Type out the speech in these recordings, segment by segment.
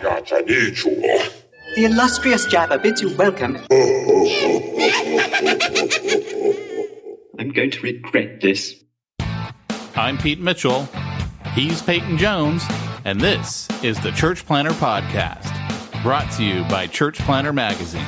The illustrious Jabba bids you welcome. I'm going to regret this. I'm Pete Mitchell. He's Peyton Jones. And this is the Church Planter Podcast, brought to you by Church Planter Magazine.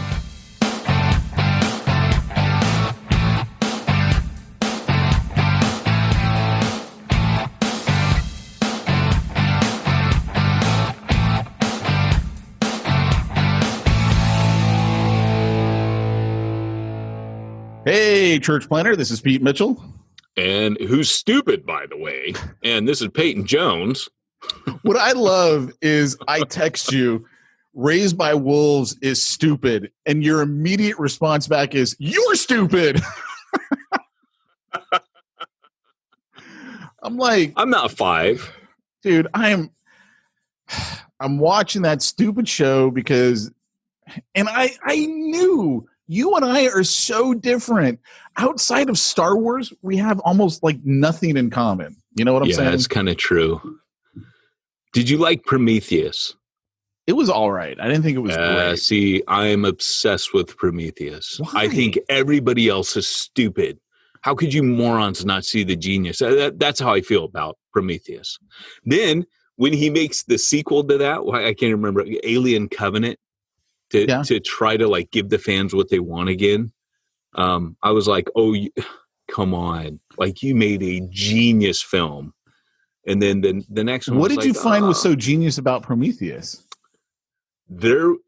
Hey, Church Planter, this is Pete Mitchell. And who's stupid, by the way. And this is Peyton Jones. What I love is I text you, Raised by Wolves is stupid. And your immediate response back is, you're stupid. I'm like, I'm not 5. Dude, I'm watching that stupid show because, and I knew you and I are so different. Outside of Star Wars, we have almost like nothing in common. You know what I'm saying? Yeah, that's kind of true. Did you like Prometheus? It was all right. I didn't think it was great. See, I'm obsessed with Prometheus. Why? I think everybody else is stupid. How could you morons not see the genius? That's how I feel about Prometheus. Then, when he makes the sequel to that, I can't remember, Alien Covenant, to try to like give the fans what they want again. I was like, oh, come on. Like, you made a genius film. And then the next one. What did you find was so genius about Prometheus?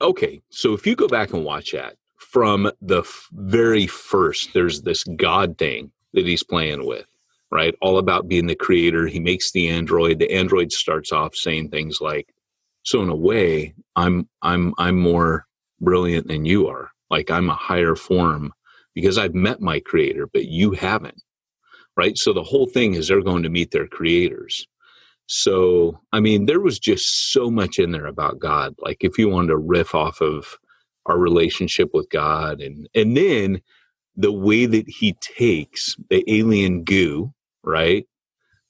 Okay. So if you go back and watch that from the very first, there's this God thing that he's playing with, right? All about being the creator. He makes the android. The android starts off saying things like, so in a way, I'm more brilliant than you are. Like, I'm a higher form because I've met my creator, but you haven't, right? So the whole thing is they're going to meet their creators. So, I mean, there was just so much in there about God. Like, if you wanted to riff off of our relationship with God, and then the way that he takes the alien goo, right?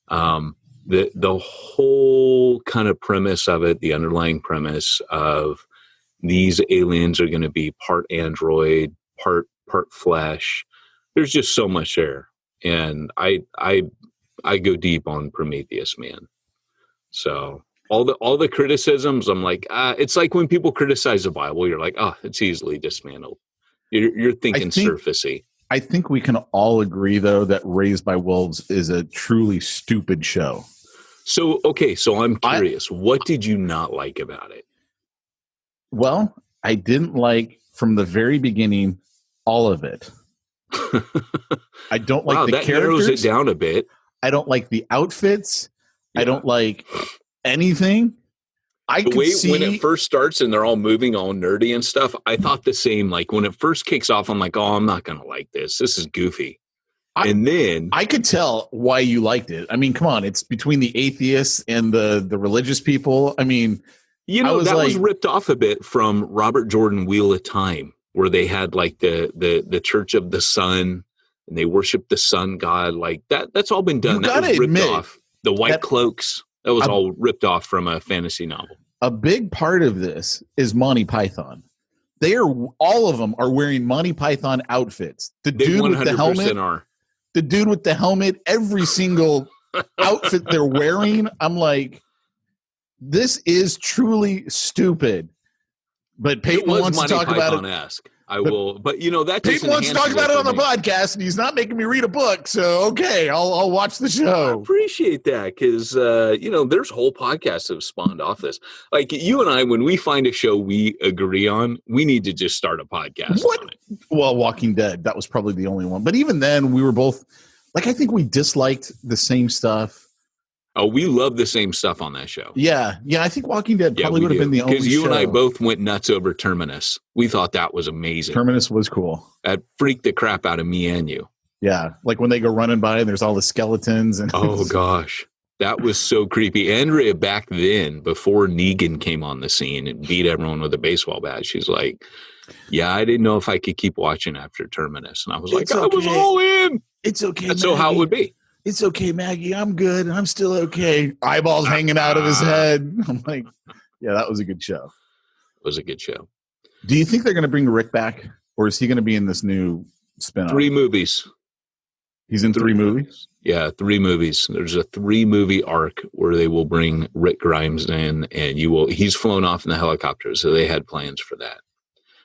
The whole kind of premise of it, the underlying premise of these aliens are going to be part android, part flesh. There's just so much there, and I go deep on Prometheus, man. So all the criticisms, I'm like, it's like when people criticize the Bible, you're like, oh, it's easily dismantled. You're thinking surfacey. I think we can all agree, though, that Raised by Wolves is a truly stupid show. So, okay, so I'm curious. What did you not like about it? Well, I didn't like, from the very beginning, all of it. I don't like the that characters. Narrows it down a bit. I don't like the outfits. Yeah. I don't like anything. When it first starts and they're all moving all nerdy and stuff, I thought the same. Like, when it first kicks off, I'm like, oh, I'm not going to like this. This is goofy. And then I could tell why you liked it. I mean, come on. It's between the atheists and the religious people. I mean, was ripped off a bit from Robert Jordan Wheel of Time, where they had like the Church of the Sun and they worship the sun god. Like that's all been done. That was ripped off. The white cloaks, that was all ripped off from a fantasy novel. A big part of this is Monty Python. All of them are wearing Monty Python outfits. The dude with the helmet are. The dude with the helmet, every single outfit they're wearing, I'm like, this is truly stupid. But Peyton wants to talk about it. I will, but that Peyton wants to talk about it on the podcast, and he's not making me read a book. So okay, I'll watch the show. I appreciate that because there's whole podcasts that have spawned off this. Like, you and I, when we find a show we agree on, we need to just start a podcast. On it. Well, Walking Dead, that was probably the only one. But even then, we were both like, I think we disliked the same stuff. Oh, we love the same stuff on that show. Yeah. I think Walking Dead probably would have been the only show. Because you and I both went nuts over Terminus. We thought that was amazing. Terminus was cool. That freaked the crap out of me and you. Yeah. Like when they go running by and there's all the skeletons. And oh, gosh. That was so creepy. Andrea, back then, before Negan came on the scene and beat everyone with a baseball bat, she's like, yeah, I didn't know if I could keep watching after Terminus. And I was like, I was all in. It's okay, That's so how it would be. It's okay, Maggie. I'm good. I'm still okay. Eyeballs hanging out of his head. I'm like, Yeah, that was a good show. It was a good show. Do you think they're going to bring Rick back, or is he going to be in this new spinoff? 3 movies. He's in 3 movies? Yeah, 3 movies. There's a 3-movie arc where they will bring Rick Grimes in, and he's flown off in the helicopter, so they had plans for that.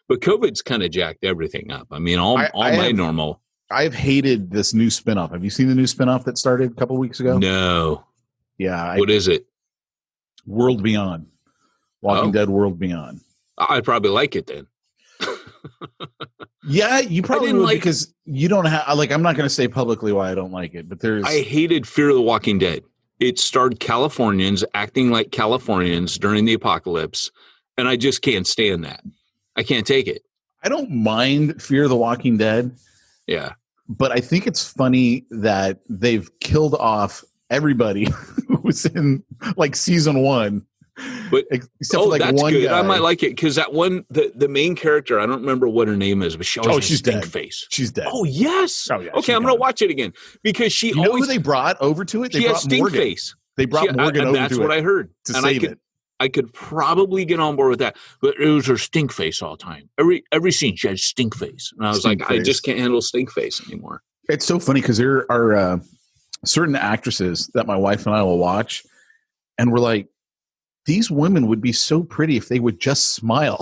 But COVID's kind of jacked everything up. I mean, I've hated this new spinoff. Have you seen the new spinoff that started a couple weeks ago? No. Yeah. What is it? World Beyond. Walking Dead World Beyond. I'd probably like it then. Yeah, you probably would, because you don't have, I'm not going to say publicly why I don't like it, but I hated Fear of the Walking Dead. It starred Californians acting like Californians during the apocalypse, and I just can't stand that. I can't take it. I don't mind Fear of the Walking Dead. Yeah. But I think it's funny that they've killed off everybody who was in season 1. But except for that's one good. guy. I might like it because that one, the main character, I don't remember what her name is, but she always has a stink dead. face. She's dead. Oh yes. Oh, yeah, okay, I'm going to watch it again because she. You know who they brought over to it? They brought stink Morgan. Face. They brought Morgan over to it. That's what I heard. To save it. I could probably get on board with that, but it was her stink face all the time. Every scene she had stink face, and I was I just can't handle stink face anymore. It's so funny because there are certain actresses that my wife and I will watch, and we're like, these women would be so pretty if they would just smile.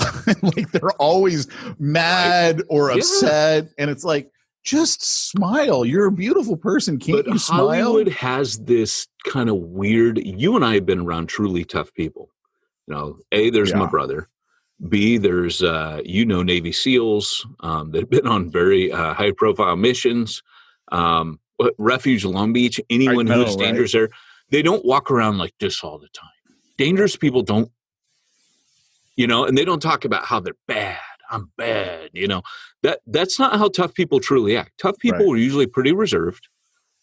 They're always mad or upset, and it's like, just smile. You're a beautiful person. Can't you smile? Hollywood has this kind of weird. You and I have been around truly tough people. A, there's my brother. B, there's Navy SEALs that have been on very high-profile missions. Refuge Long Beach. Anyone who's dangerous there, they don't walk around like this all the time. Dangerous people don't, and they don't talk about how they're bad. I'm bad, That's not how tough people truly act. Tough people are usually pretty reserved.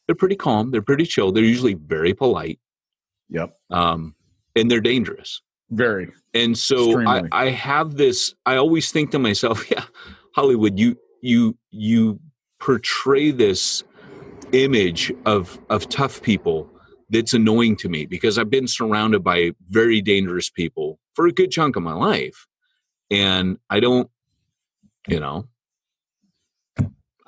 They're pretty calm. They're pretty chill. They're usually very polite. Yep. And they're dangerous. Very. And so I have this. I always think to myself, Hollywood, you portray this image of tough people that's annoying to me because I've been surrounded by very dangerous people for a good chunk of my life. And I don't,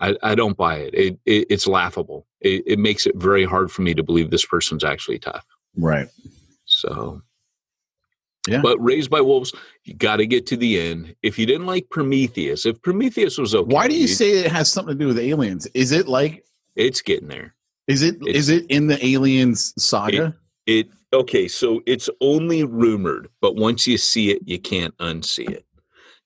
I don't buy it. It's laughable. It makes it very hard for me to believe this person's actually tough. Right. So, yeah. But Raised by Wolves, you got to get to the end. If you didn't like Prometheus, if Prometheus was okay. Why do you say it has something to do with aliens? Is it it's getting there. Is it in the Aliens saga? Okay, so it's only rumored, but once you see it, you can't unsee it.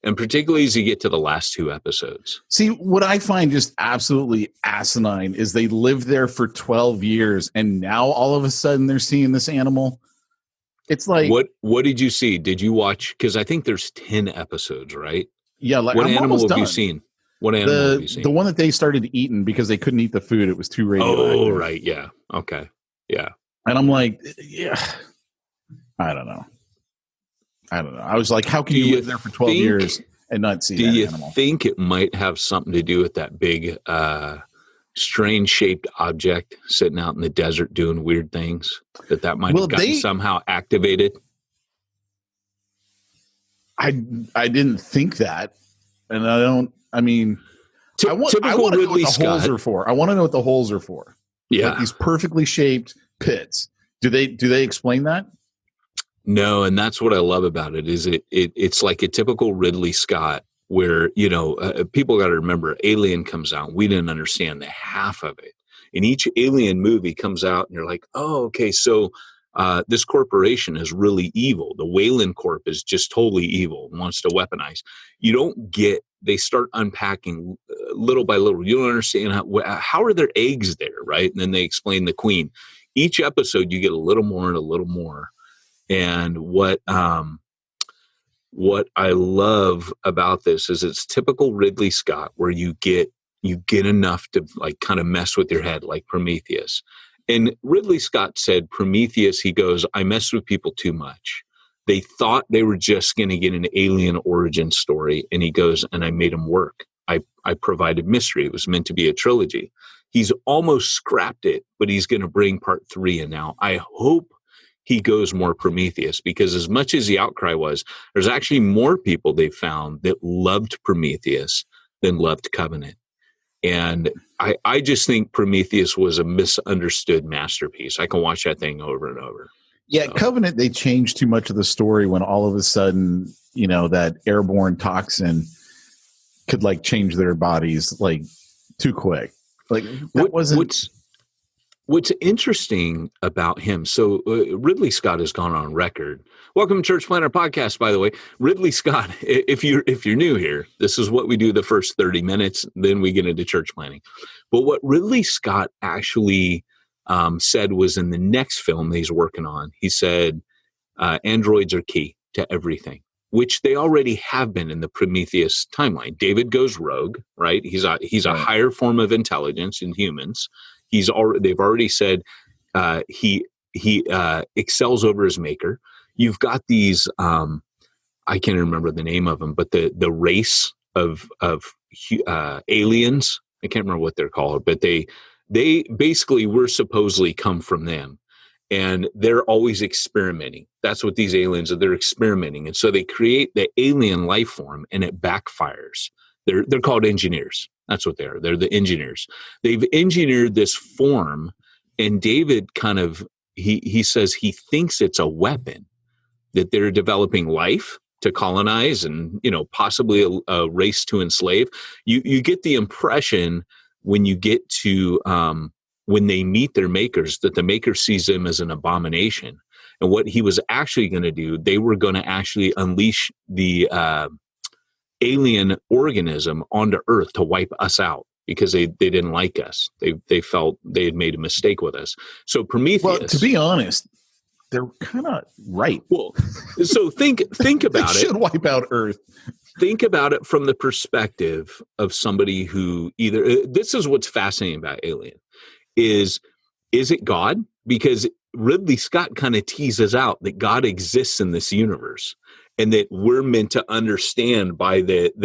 And particularly as you get to the last 2 episodes. See, what I find just absolutely asinine is they lived there for 12 years and now all of a sudden they're seeing this animal. It's like, what did you see? Did you watch? Because I think there's 10 episodes, right? Yeah. What animal have you seen? What animal have you seen? The one that they started eating because they couldn't eat the food. It was too radioactive. Oh, right. Yeah. Okay. Yeah. And I'm like, yeah, I don't know. I was like, how can you live there for 12 years and not see that animal? Do you think it might have something to do with that big, strange-shaped object sitting out in the desert doing weird things? That might have gotten somehow activated? I didn't think that. And I want to know what the holes are for. I want to know what the holes are for. Yeah. Like these perfectly shaped pits. Do they explain that? No, and that's what I love about it. Is it's like a typical Ridley Scott, where people got to remember, Alien comes out, we didn't understand the half of it, and each Alien movie comes out, and you're like, oh, okay, so this corporation is really evil. The Wayland Corp is just totally evil and wants to weaponize. You don't get. They start unpacking little by little. You don't understand how are their eggs there, right? And then they explain the Queen. Each episode, you get a little more and a little more. And what I love about this is it's typical Ridley Scott, where you get enough to like kind of mess with your head, like Prometheus. And Ridley Scott said Prometheus, he goes, I messed with people too much. They thought they were just going to get an alien origin story. And he goes, and I made them work. I provided mystery. It was meant to be a trilogy. He's almost scrapped it, but he's going to bring part 3 in now. I hope he goes more Prometheus, because as much as the outcry was, there's actually more people they found that loved Prometheus than loved Covenant. And I just think Prometheus was a misunderstood masterpiece. I can watch that thing over and over. Yeah, So. Covenant, they changed too much of the story when all of a sudden, that airborne toxin could like change their bodies like too quick. Like that What's interesting about him, so Ridley Scott has gone on record. Welcome to Church Planner Podcast, by the way. Ridley Scott, if you're new here, this is what we do the first 30 minutes, then we get into church planning. But what Ridley Scott actually said was in the next film that he's working on, he said, androids are key to everything, which they already have been in the Prometheus timeline. David goes rogue, right? He's a higher form of intelligence in humans. They've already said he excels over his maker. You've got these I can't remember the name of them, but the race of aliens, I can't remember what they're called, but they basically were supposedly come from them, and they're always experimenting. That's what these aliens are. They're experimenting, and so they create the alien life form, and it backfires. They're called engineers. That's what they are. They're the engineers. They've engineered this form, and David kind of, he says he thinks it's a weapon, that they're developing life to colonize and, possibly a race to enslave. You get the impression when you get to, when they meet their makers, that the maker sees them as an abomination. And what he was actually going to do, they were going to actually unleash the alien organism onto Earth to wipe us out, because they didn't like us. They felt they had made a mistake with us. So Prometheus. Well, to be honest, they're kind of right. Well, so think about they should wipe out Earth. Think about it from the perspective of somebody who this is what's fascinating about Alien is it God? Because Ridley Scott kind of teases out that God exists in this universe, and that we're meant to understand by the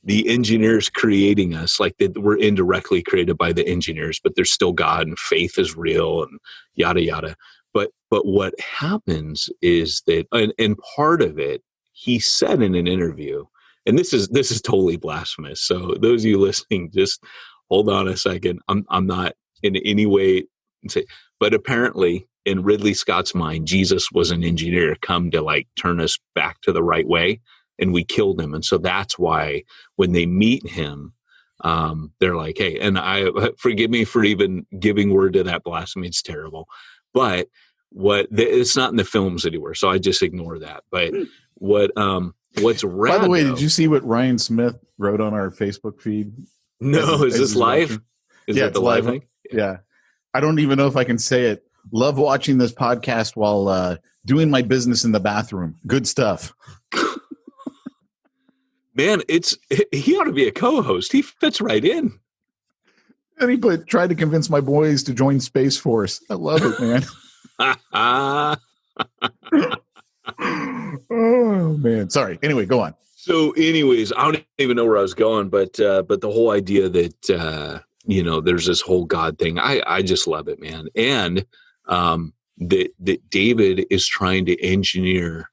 engineers creating us, like that we're indirectly created by the engineers, but there's still God and faith is real and yada yada. But what happens is that, and part of it, he said in an interview, and this is totally blasphemous. So those of you listening, just hold on a second. I'm not in any way say, but apparently, in Ridley Scott's mind, Jesus was an engineer come to like turn us back to the right way, and we killed him. And so that's why when they meet him, they're like, hey, and forgive me for even giving word to that blasphemy. It's terrible. But it's not in the films anywhere. So I just ignore that. But what's rad, by the way, did you see what Ryan Smith wrote on our Facebook feed? No, is this live? Is that the live thing? Yeah. I don't even know if I can say it. Love watching this podcast while doing my business in the bathroom. Good stuff. Man, he ought to be a co-host. He fits right in. And he tried to convince my boys to join Space Force. I love it, man. Oh man, sorry. Anyway, go on. So, anyways, I don't even know where I was going, but the whole idea that there's this whole God thing, I just love it, man. And that David is trying to engineer.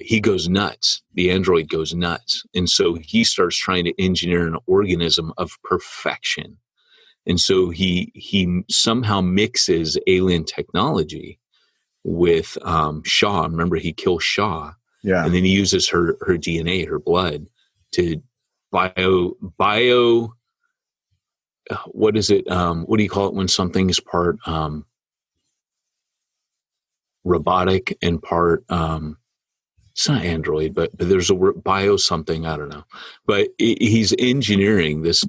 He goes nuts. The android goes nuts, and so he starts trying to engineer an organism of perfection. And so he somehow mixes alien technology with Shaw. Remember, he kills Shaw. Yeah. And then he uses her DNA, her blood, to bio what is it? What do you call it when something is part robotic and part it's not android, but there's a word, bio something, I don't know. But he's engineering this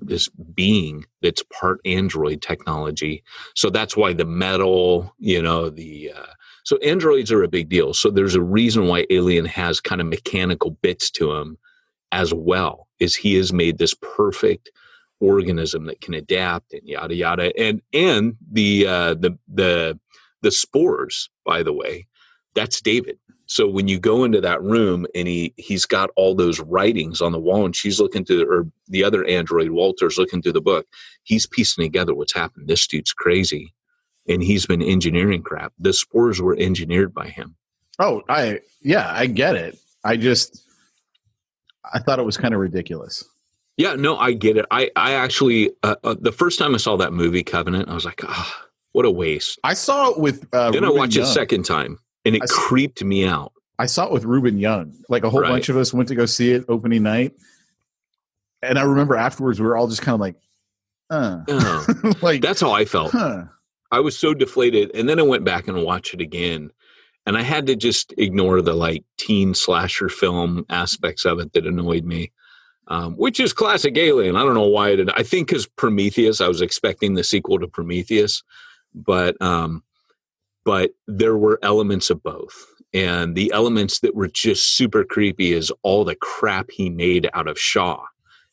being that's part android technology. So that's why the metal, so androids are a big deal. So there's a reason why Alien has kind of mechanical bits to him as well, is he has made this perfect organism that can adapt and yada yada. And the spores, by the way, that's David. So when you go into that room and he's got all those writings on the wall, and she's looking through, or the other android, Walter's looking through the book, he's piecing together what's happened. This dude's crazy. and he's been engineering crap. The spores were engineered by him. Oh, I get it. I thought it was kind of ridiculous. Yeah, no, I get it. I actually, the first time I saw that movie, Covenant, I was like, what a waste. I saw it with then Ruben I watched Young. it a second time, and it creeped me out. I saw it with Ruben Young. Like a whole bunch of us went to go see it opening night. And I remember afterwards, we were all just kind of like, like that's how I felt. I was so deflated. And then I went back and watched it again. And I had to just ignore the like teen slasher film aspects of it that annoyed me, which is classic Alien. I don't know why I think because Prometheus, I was expecting the sequel to Prometheus, but there were elements of both. And the elements that were just super creepy is all the crap he made out of Shaw.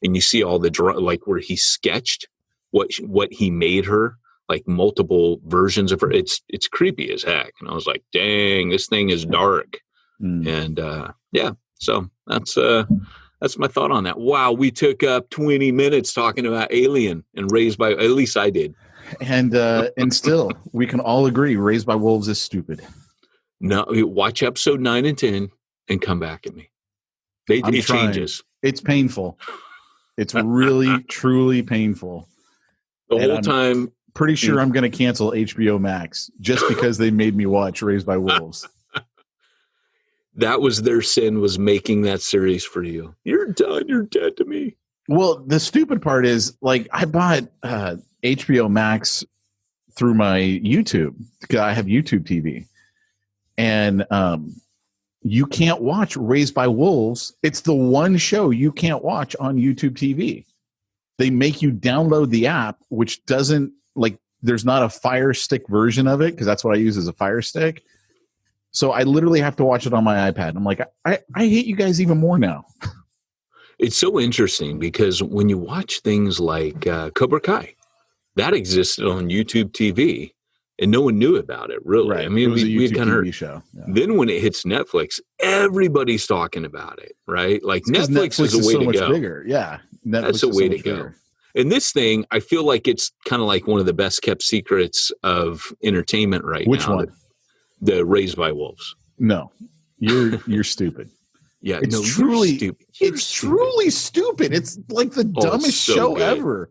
And you see all the like where he sketched what he made her, like multiple versions of her. It's creepy as heck. And I was like, dang, this thing is dark. And so that's my thought on that. Wow, we took up 20 minutes talking about Alien and Raised by, at least I did. And still, we can all agree Raised by Wolves is stupid. No, watch episode 9 and 10 and come back at me. It changes. It's painful. It's really, truly painful. The whole time. Pretty sure I'm going to cancel HBO Max just because they made me watch Raised by Wolves. That was their sin, was making that series for you. You're done. You're dead to me. Well, the stupid part is, like, I bought HBO Max through my YouTube. I have YouTube TV. And you can't watch Raised by Wolves. It's the one show you can't watch on YouTube TV. They make you download the app, which doesn't, like, there's not a Fire Stick version of it, because that's what I use as a Fire Stick. So I literally have to watch it on my iPad. I'm like, I hate you guys even more now. It's so interesting because when you watch things like Cobra Kai, that existed on YouTube TV. And no one knew about it, really. Right. I mean, we kind of heard. Show. Yeah. Then when it hits Netflix, everybody's talking about it, right? Like Netflix is a way so to much go. Bigger. Yeah, Netflix that's a way to go. Bigger. And this thing, I feel like it's kind of like one of the best kept secrets of entertainment right Which now. Which one? The Raised by Wolves. No, you're stupid. Yeah, it's truly stupid. It's like the dumbest show ever.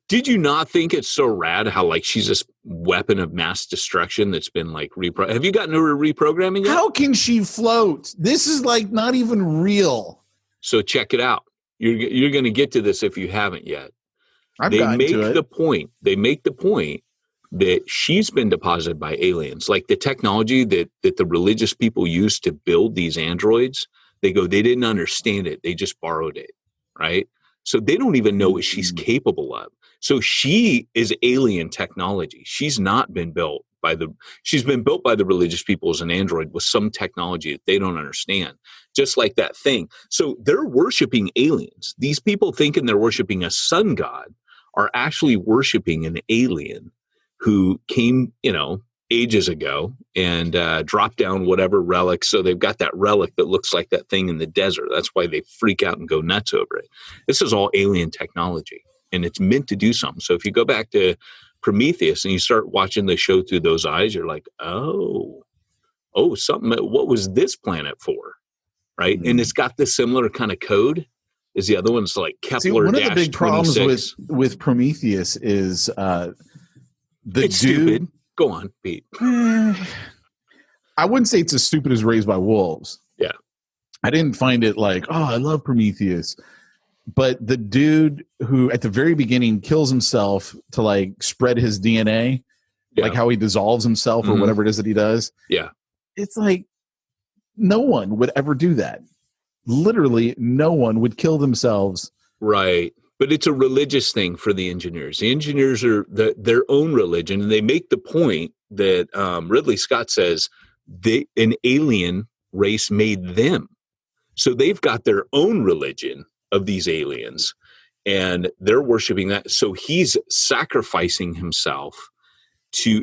Did you not think it's so rad how, like, she's this weapon of mass destruction that's been, like, have you gotten to her reprogramming yet? How can she float? This is, like, not even real. So check it out. You're going to get to this if you haven't yet. They make the point that she's been deposited by aliens. Like the technology that the religious people used to build these androids, they didn't understand it. They just borrowed it, right? So they don't even know what she's capable of. So she is alien technology. She's not been built she's been built by the religious people as an android with some technology that they don't understand. Just like that thing. So they're worshiping aliens. These people thinking they're worshiping a sun god are actually worshiping an alien who came, ages ago and dropped down whatever relic. So they've got that relic that looks like that thing in the desert. That's why they freak out and go nuts over it. This is all alien technology. And it's meant to do something. So if you go back to Prometheus and you start watching the show through those eyes, you're like, oh, something. What was this planet for? Right. Mm-hmm. And it's got this similar kind of code as the other one's like Kepler. See, one of the big problems with Prometheus is it's stupid. Go on, Pete. I wouldn't say it's as stupid as Raised by Wolves. Yeah. I didn't find it like, I love Prometheus. But the dude who at the very beginning kills himself to like spread his DNA, like how he dissolves himself or whatever it is that he does. Yeah. It's like no one would ever do that. Literally no one would kill themselves. Right. But it's a religious thing for the engineers. The engineers are their own religion. And they make the point that Ridley Scott says an alien race made them. So they've got their own religion of these aliens, and they're worshiping that. So he's sacrificing himself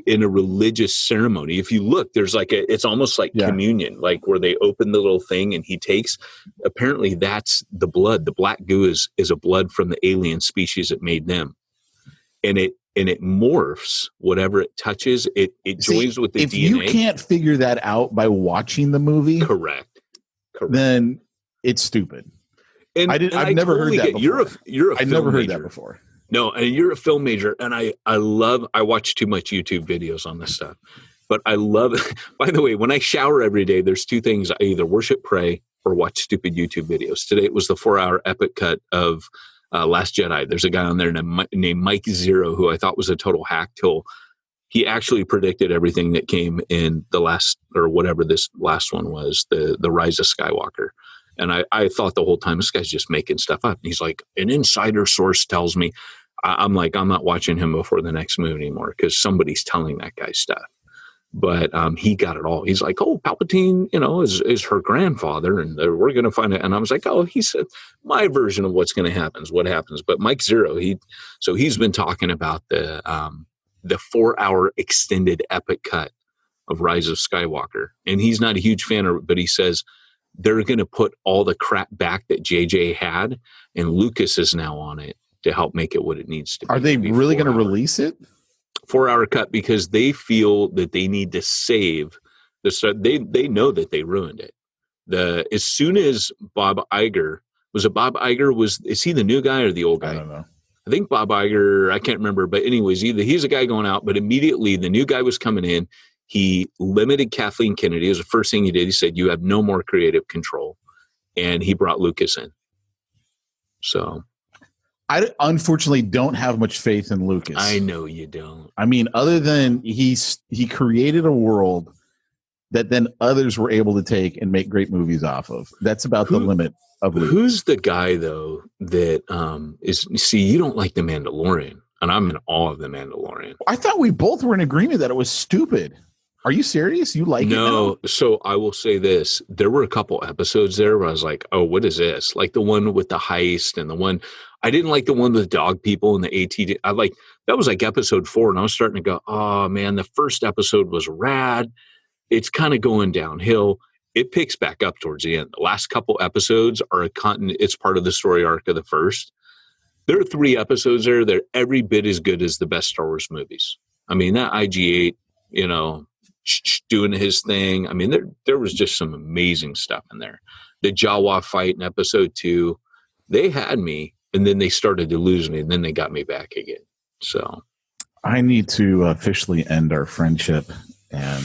in a religious ceremony. If you look, there's like it's almost like communion, like where they open the little thing and he takes, apparently that's the blood. The black goo is a blood from the alien species that made them. And and it morphs whatever it touches. It joins with the if DNA. If you can't figure that out by watching the movie, correct. Then it's stupid. And I've never heard that before. You're a I've film never heard major. that before. No, and you're a film major, and I watch too much YouTube videos on this stuff. But I love it. By the way, when I shower every day, there's two things. I either worship, pray, or watch stupid YouTube videos. Today it was the 4-hour epic cut of Last Jedi. There's a guy on there named Mike Zero, who I thought was a total hack till he actually predicted everything that came in the last, or whatever this last one was, the Rise of Skywalker. And I thought the whole time, this guy's just making stuff up. And he's like, an insider source tells me. I'm like, I'm not watching him before the next movie anymore because somebody's telling that guy stuff. But he got it all. He's like, oh, Palpatine, is her grandfather, and we're going to find it. And I was like, oh, he said my version of what's going to happen is what happens. But Mike Zero, he's been talking about the 4-hour extended epic cut of Rise of Skywalker, and he's not a huge fan of it, but he says they're going to put all the crap back that JJ had, and Lucas is now on it to help make it what it needs to be. Are they really going to release it? 4-hour cut because they feel that they need to save the stuff. They know that they ruined it. As soon as Bob Iger is he the new guy or the old guy? I don't know. I think Bob Iger, I can't remember, but anyways, either he's a guy going out, but immediately the new guy was coming in. He limited Kathleen Kennedy. It was the first thing he did. He said, you have no more creative control. And he brought Lucas in. So I unfortunately don't have much faith in Lucas. I know you don't. I mean, other than he created a world that then others were able to take and make great movies off of. That's about the limit of Lucas. Who's the guy, though, that you don't like The Mandalorian, and I'm in awe of The Mandalorian. I thought we both were in agreement that it was stupid. Are you serious? You like it now? No. So I will say this. There were a couple episodes there where I was like, oh, what is this? Like the one with the heist and the one – I didn't like the one with the dog people and the ATD. That was like episode 4, and I was starting to go, oh, man, the first episode was rad. It's kind of going downhill. It picks back up towards the end. The last couple episodes are it's part of the story arc of the first. There are 3 episodes there. They're every bit as good as the best Star Wars movies. I mean, that IG-8, doing his thing. I mean, there was just some amazing stuff in there. The Jawa fight in episode 2, they had me, and then they started to lose me, and then they got me back again. So I need to officially end our friendship. And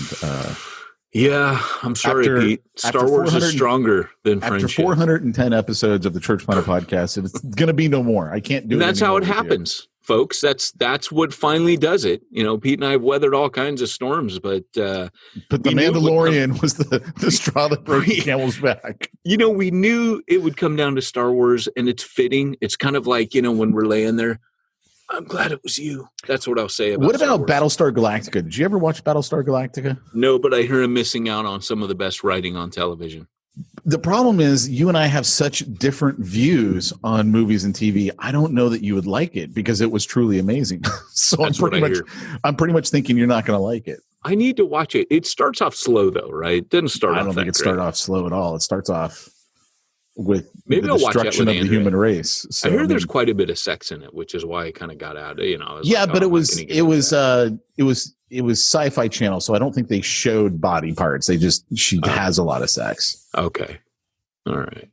yeah, I'm sorry, Pete. Star Wars is stronger than friendship. After 410 episodes of the Church Planter podcast, it's going to be no more. I can't do it. That's how it happens, folks. That's what finally does it. Pete and I have weathered all kinds of storms, but The Mandalorian was the straw that broke the camel's back. We knew it would come down to Star Wars, and it's fitting. It's kind of like, when we're laying there, I'm glad it was you. That's what I'll say about What about Battlestar Galactica? Did you ever watch Battlestar Galactica? No, but I hear I'm missing out on some of the best writing on television. The problem is you and I have such different views on movies and TV. I don't know that you would like it because it was truly amazing. So I'm pretty much thinking you're not going to like it. I need to watch it. It starts off slow though, right? It doesn't start off. I don't think it started off slow at all. It starts off with maybe the destruction of the human race. So, I hear there's quite a bit of sex in it, which is why I kind of got out. But it was Sci-Fi Channel, so I don't think they showed body parts. She has a lot of sex. Okay, all right.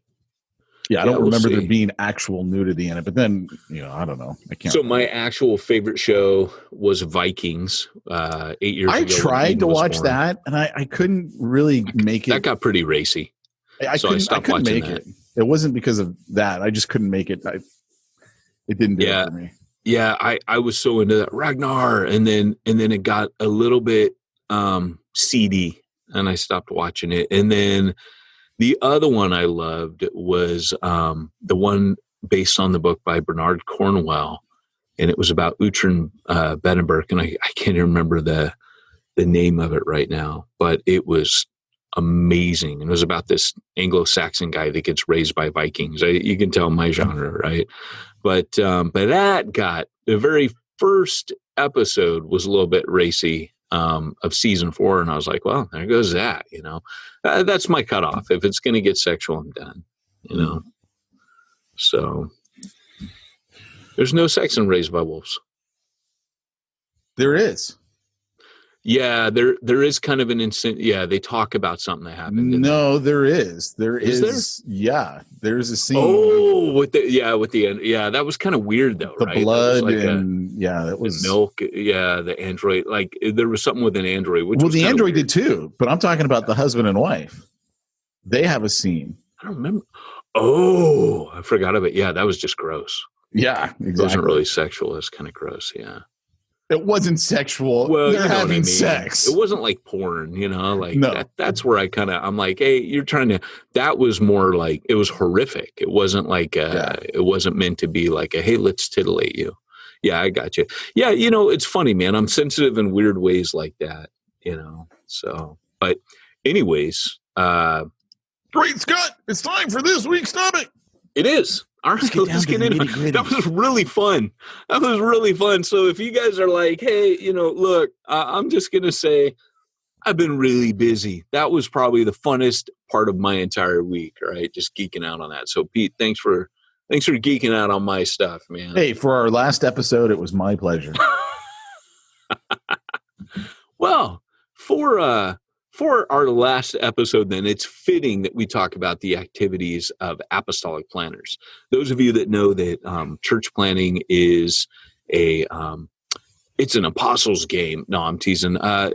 Yeah, I don't remember there being actual nudity in it, but then I don't know. I can't. So my actual favorite show was Vikings. 8 years ago, I tried to watch that, and I couldn't really make it. That got pretty racy. I couldn't make it. It wasn't because of that. I just couldn't make it. It didn't do it for me. Yeah, I was so into that Ragnar, and then it got a little bit seedy, and I stopped watching it. And then the other one I loved was the one based on the book by Bernard Cornwell, and it was about Uhtred Bedenberg, and I can't even remember the name of it right now, but it was amazing. And it was about this Anglo-Saxon guy that gets raised by Vikings. You can tell my genre, right? But that got the very first episode was a little bit racy of season 4, and I was like, well, there goes that. That's my cutoff. If it's going to get sexual, I'm done. So there's no sex in Raised by Wolves. There is. Yeah, there is kind of an instant. Yeah, they talk about something that happened. No, there is. There is. Yeah, there's a scene. Oh, with the that was kind of weird though, the right? blood like that was the milk. Yeah, the android. Like there was something with an android. Which well, was the android weird. did too. But I'm talking about the husband and wife. They have a scene. I don't remember. Oh, I forgot about it. Yeah, that was just gross. Yeah, exactly. It wasn't really sexual. It's kind of gross. Yeah. It wasn't sexual. Well, they're having sex. It wasn't like porn, like no. That's where I'm like, hey, you're trying to. That was more like it was horrific. It wasn't like it wasn't meant to be like a hey, let's titillate you. Yeah, I got you. Yeah, it's funny, man. I'm sensitive in weird ways like that. So, but anyways, great Scott, it's time for this week's topic. It is. All right, let's get into it. That was really fun. So if you guys are like, hey, look, I'm just going to say I've been really busy. That was probably the funnest part of my entire week, right? Just geeking out on that. So Pete, thanks for geeking out on my stuff, man. Hey, for our last episode, it was my pleasure. Well, for our last episode, then, it's fitting that we talk about the activities of apostolic planners. Those of you that know that church planning is it's an apostles' game. No, I'm teasing. A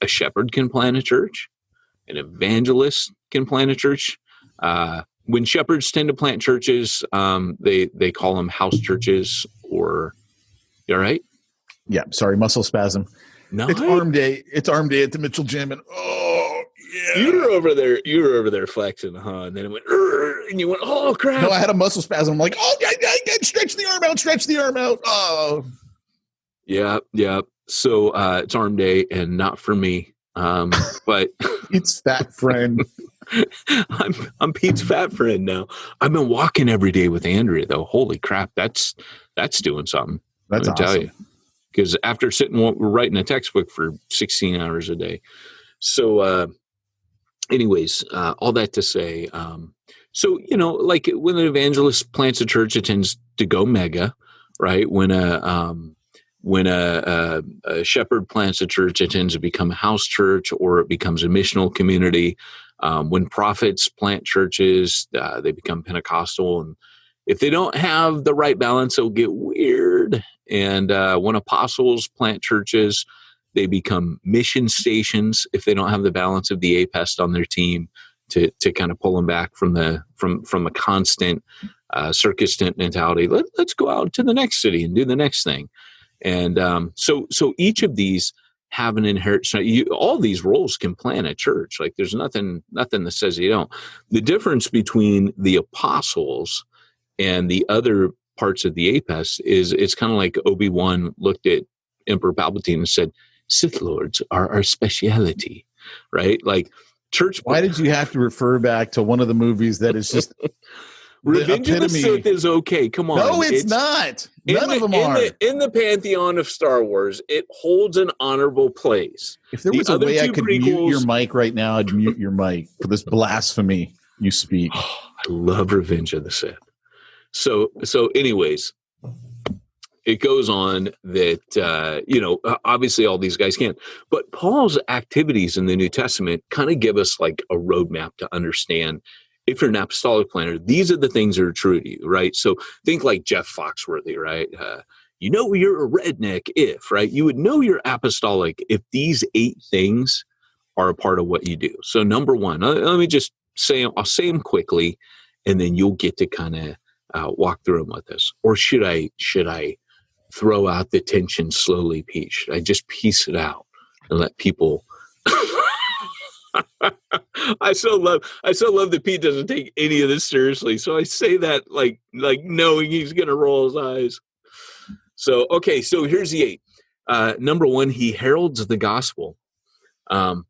shepherd can plan a church. An evangelist can plan a church. When shepherds tend to plant churches, they call them house churches. Or, you all right? Yeah, sorry, muscle spasm. No, it's arm day. It's arm day at the Mitchell Gym, and yeah, you were over there flexing, huh? And then it went, and you went, oh crap! No, I had a muscle spasm. I'm like, stretch the arm out. Oh, yeah. So it's arm day, and not for me. But it's fat friend. I'm Pete's fat friend now. I've been walking every day with Andrea, though. Holy crap, that's doing something. That's awesome. Tell you. Because after writing a textbook for 16 hours a day. So anyways, all that to say, so, like when an evangelist plants a church, it tends to go mega, right? When a shepherd plants a church, it tends to become a house church, or it becomes a missional community. When prophets plant churches, they become Pentecostal. And if they don't have the right balance, it'll get weird. And when apostles plant churches, they become mission stations if they don't have the balance of the APEST on their team to kind of pull them back from the constant circus tent mentality. Let's go out to the next city and do the next thing. And so each of these have an inherent. All these roles can plant a church. Like there's nothing that says you don't. The difference between the apostles and the other parts of the APEST is it's kind of like Obi-Wan looked at Emperor Palpatine and said, Sith Lords are our speciality, right? Like church. Why did you have to refer back to one of the movies that is just Revenge of the Sith is okay. Come on. No, it's not. None of them are. In the pantheon of Star Wars, it holds an honorable place. If there was a way I could mute your mic right now, I'd mute your mic for this blasphemy you speak. I love Revenge of the Sith. So anyways, it goes on that, obviously all these guys can't. But Paul's activities in the New Testament kind of give us like a roadmap to understand if you're an apostolic planner, these are the things that are true to you, right? So think like Jeff Foxworthy, right? You're a redneck if, right? You would know you're apostolic if these 8 things are a part of what you do. So number 1, let me just say, I'll say them quickly, and then you'll get to kind of walk through them with us. Or should I throw out the tension slowly, Pete? Should I just piece it out and let people? I so love that Pete doesn't take any of this seriously. So I say that like knowing he's going to roll his eyes. So okay, so here's the 8. Number 1, he heralds the gospel. It's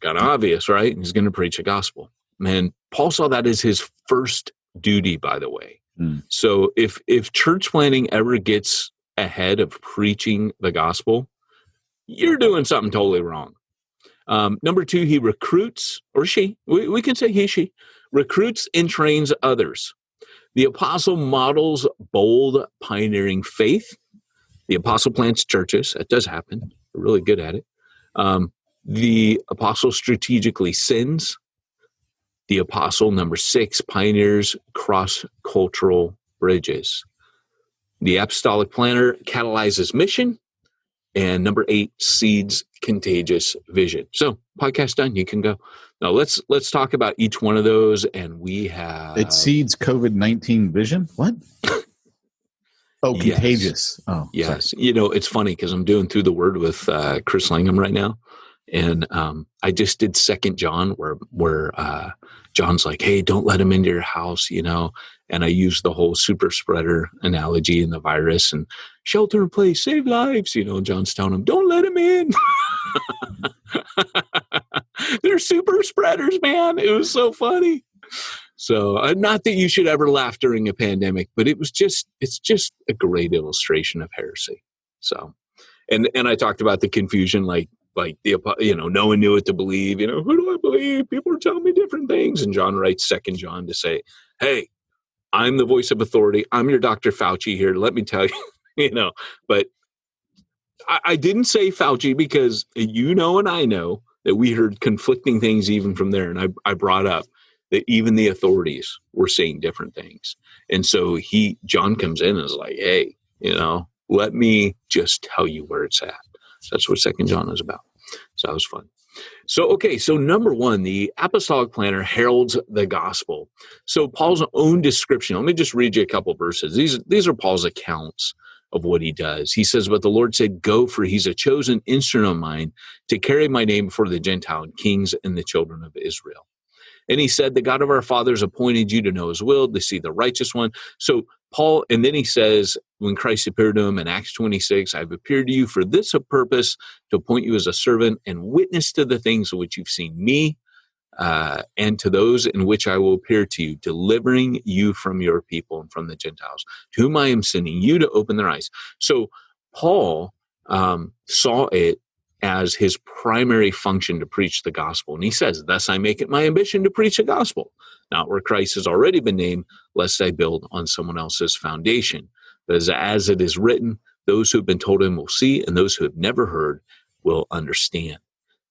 kind of obvious, right? He's going to preach a gospel. Man, Paul saw that as his first duty, by the way. So if church planning ever gets ahead of preaching the gospel, you're doing something totally wrong. Number 2, he recruits, or she, we can say he, she, recruits and trains others. The apostle models bold, pioneering faith. The apostle plants churches. That does happen. They're really good at it. The apostle strategically sends. The apostle, number 6, pioneers cross-cultural bridges. The apostolic planner catalyzes mission. And number 8, seeds contagious vision. So podcast done. You can go. Now let's talk about each one of those. And we have it seeds COVID-19 vision. What? Oh, contagious. Yes. Oh, yes. Sorry. You know, it's funny because I'm doing Through the Word with Chris Langham right now, and I just did 2 John, where John's like, "Hey, don't let him into your house," you know. And I used the whole super spreader analogy in the virus and shelter in place, save lives. You know, John's telling him, "Don't let him in." They're super spreaders, man. It was so funny. So not that you should ever laugh during a pandemic, but it's just a great illustration of heresy. So, and I talked about the confusion, like the, you know, no one knew what to believe. You know, who do I believe? People are telling me different things. And John writes 2 John to say, hey, I'm the voice of authority. I'm your Dr. Fauci here. Let me tell you, you know, but I didn't say Fauci because you know and I know that we heard conflicting things even from there. And I brought up that even the authorities were saying different things. And so John comes in and is like, hey, you know, let me just tell you where it's at. So that's what 2 John is about. So that was fun. So, okay, so number 1, the apostolic planner heralds the gospel. So Paul's own description, let me just read you a couple verses. These are Paul's accounts of what he does. He says, but the Lord said, go, for he's a chosen instrument of mine to carry my name before the Gentile kings and the children of Israel. And he said, the God of our fathers appointed you to know his will, to see the righteous one. So Paul, and then he says, when Christ appeared to him in Acts 26, I've appeared to you for this purpose, to appoint you as a servant and witness to the things of which you've seen me, and to those in which I will appear to you, delivering you from your people and from the Gentiles, to whom I am sending you to open their eyes. So Paul saw it as his primary function to preach the gospel. And he says, thus I make it my ambition to preach the gospel, not where Christ has already been named, lest I build on someone else's foundation. But as it is written, those who have been told him will see, and those who have never heard will understand.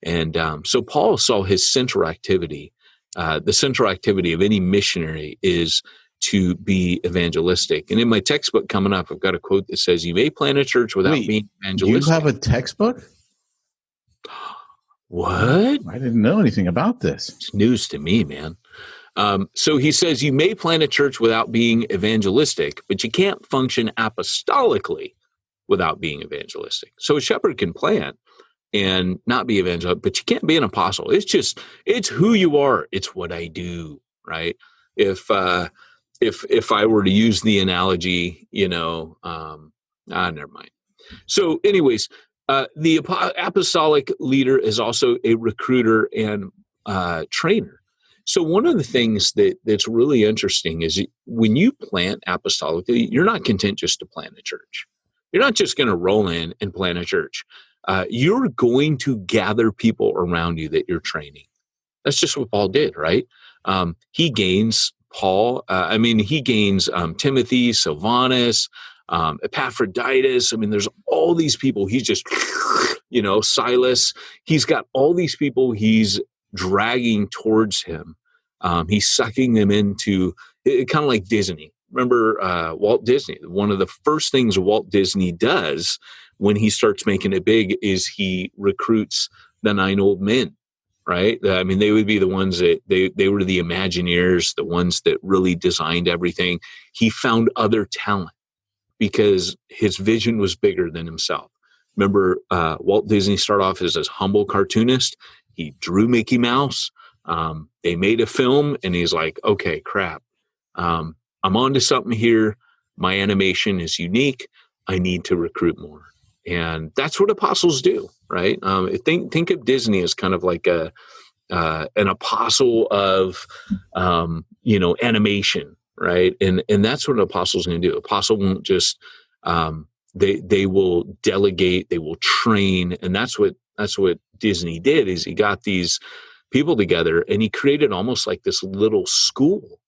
And so Paul saw his central activity. The central activity of any missionary is to be evangelistic. And in my textbook coming up, I've got a quote that says, you may plant a church without being evangelistic. You have a textbook? What? I didn't know anything about this. It's news to me, man. So he says, you may plant a church without being evangelistic, but you can't function apostolically without being evangelistic. So a shepherd can plant and not be evangelistic, but you can't be an apostle. It's who you are. It's what I do, right? If I were to use the analogy, you know, never mind. So anyways, the apostolic leader is also a recruiter and trainer. So one of the things that's really interesting is when you plant apostolically, you're not content just to plant a church. You're not just going to roll in and plant a church. You're going to gather people around you that you're training. That's just what Paul did, right? He gains Timothy, Silvanus, Epaphroditus. I mean, there's all these people. He's just, you know, Silas. He's got all these people he's dragging towards him. He's sucking them into it, kind of like Disney. Remember Walt Disney? One of the first things Walt Disney does when he starts making it big is he recruits the 9 old men, right? I mean, they would be the ones that they were the Imagineers, the ones that really designed everything. He found other talent because his vision was bigger than himself. Remember, Walt Disney started off as this humble cartoonist. He drew Mickey Mouse. They made a film, and he's like, okay, crap. I'm onto something here. My animation is unique. I need to recruit more. And that's what apostles do, right? Think of Disney as kind of like an apostle of, animation, right? And that's what an apostle is going to do. Apostle won't just, they will delegate, they will train. And that's what Disney did, is he got these people together and he created almost like this little school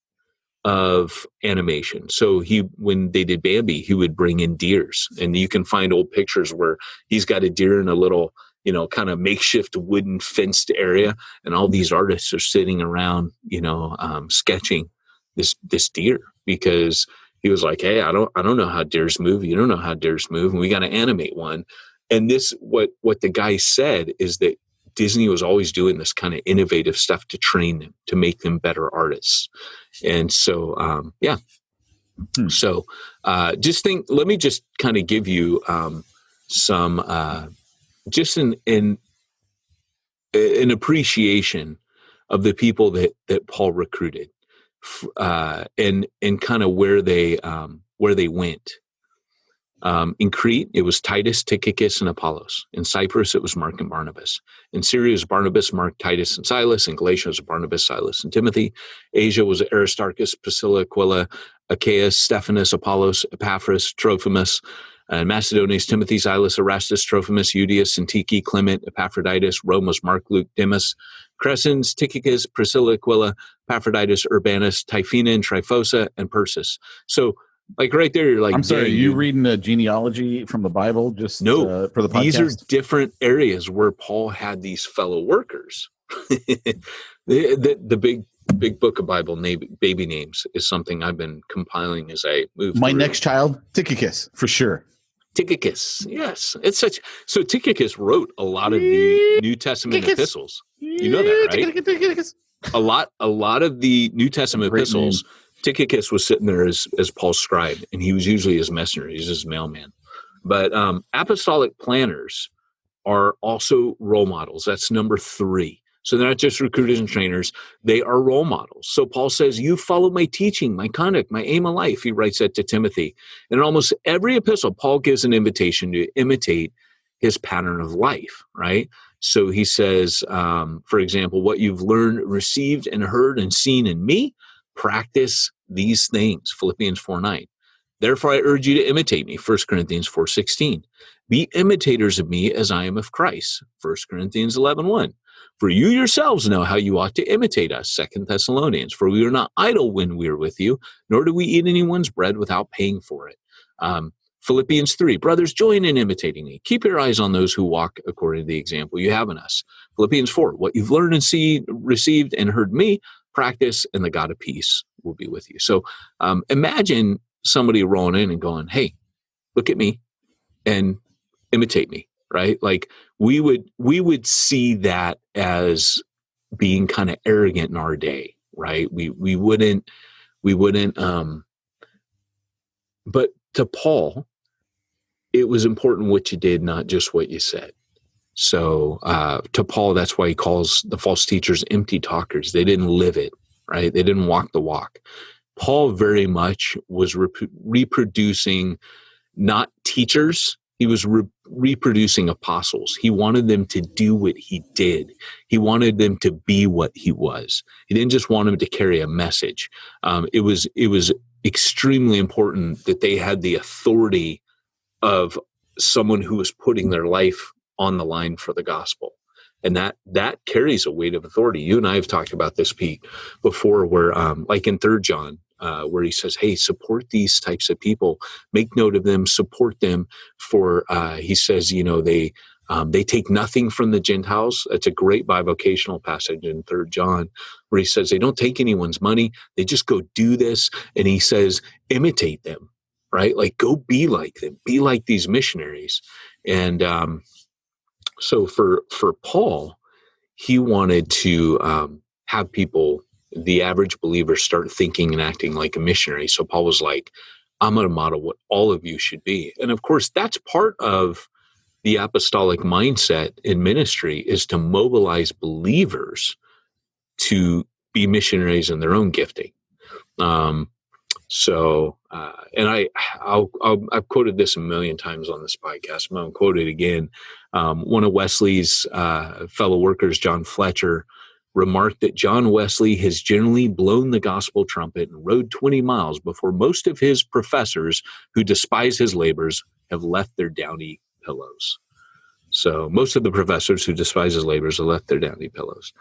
of animation. So when they did Bambi, he would bring in deers, and you can find old pictures where he's got a deer in a little, kind of makeshift wooden fenced area, and all these artists are sitting around, sketching this deer, because he was like, hey, I don't know how deers move. You don't know how deers move, and we got to animate one. And this, what the guy said is that Disney was always doing this kind of innovative stuff to train them, to make them better artists. And so, So let me just kind of give you some, just an appreciation of the people that Paul recruited, and kind of where they went. In Crete, it was Titus, Tychicus, and Apollos. In Cyprus, it was Mark and Barnabas. In Syria, it was Barnabas, Mark, Titus, and Silas. In Galatia, it was Barnabas, Silas, and Timothy. Asia was Aristarchus, Priscilla, Aquila, Achaeus, Stephanas, Apollos, Epaphras, Trophimus. And Macedonia, Timothy, Silas, Erastus, Trophimus, Euodias, Syntyche, Clement, Epaphroditus. Rome was Mark, Luke, Demas. Crescens, Tychicus, Priscilla, Aquila, Epaphroditus, Urbanus, Typhina, and Tryphosa, and Persis. So, like right there, you're like, I'm sorry, are you reading a genealogy from the Bible just no, for the podcast? These are different areas where Paul had these fellow workers. the big book of Bible baby names is something I've been compiling as I move My through. next child, Tychicus, for sure. Tychicus, yes. So Tychicus wrote a lot of the New Testament epistles. You know that, right? Tychicus. A lot of the New Testament epistles, Tychicus was sitting there as Paul's scribe, and he was usually his messenger. He's his mailman. But apostolic planners are also role models. That's number 3. So they're not just recruiters and trainers. They are role models. So Paul says, you follow my teaching, my conduct, my aim of life. He writes that to Timothy. And in almost every epistle, Paul gives an invitation to imitate his pattern of life, right? So he says, for example, what you've learned, received, and heard and seen in me, practice these things, Philippians 4:9. Therefore, I urge you to imitate me, 1 Corinthians 4:16. Be imitators of me as I am of Christ, 1 Corinthians 11:1. For you yourselves know how you ought to imitate us, 2 Thessalonians. For we are not idle when we are with you, nor do we eat anyone's bread without paying for it. Philippians 3, brothers, join in imitating me. Keep your eyes on those who walk according to the example you have in us. Philippians 4, what you've learned and received and heard me, practice, and the God of peace will be with you. So imagine somebody rolling in and going, hey, look at me and imitate me, right? Like we would see that as being kind of arrogant in our day, right? We wouldn't, but to Paul, it was important what you did, not just what you said. So to Paul, that's why he calls the false teachers empty talkers. They didn't live it, right? They didn't walk the walk. Paul very much was reproducing not teachers. He was reproducing apostles. He wanted them to do what he did. He wanted them to be what he was. He didn't just want them to carry a message. It was extremely important that they had the authority of someone who was putting their life on the line for the gospel. And that carries a weight of authority. You and I have talked about this, Pete, before, where like in 3 John, where he says, hey, support these types of people, make note of them, support them for, he says, they take nothing from the Gentiles. It's a great bivocational passage in 3 John where he says they don't take anyone's money. They just go do this. And he says, imitate them, right? Like go be like them, be like these missionaries. And so for Paul, he wanted to have people, the average believer, start thinking and acting like a missionary. So Paul was like, I'm going to model what all of you should be. And of course, that's part of the apostolic mindset in ministry, is to mobilize believers to be missionaries in their own gifting. And I've quoted this a million times on this podcast. I'm going to quote it again. One of Wesley's fellow workers, John Fletcher, remarked that John Wesley has generally blown the gospel trumpet and rode 20 miles before most of his professors who despise his labors have left their downy pillows. So most of the professors who despise his labors have left their downy pillows.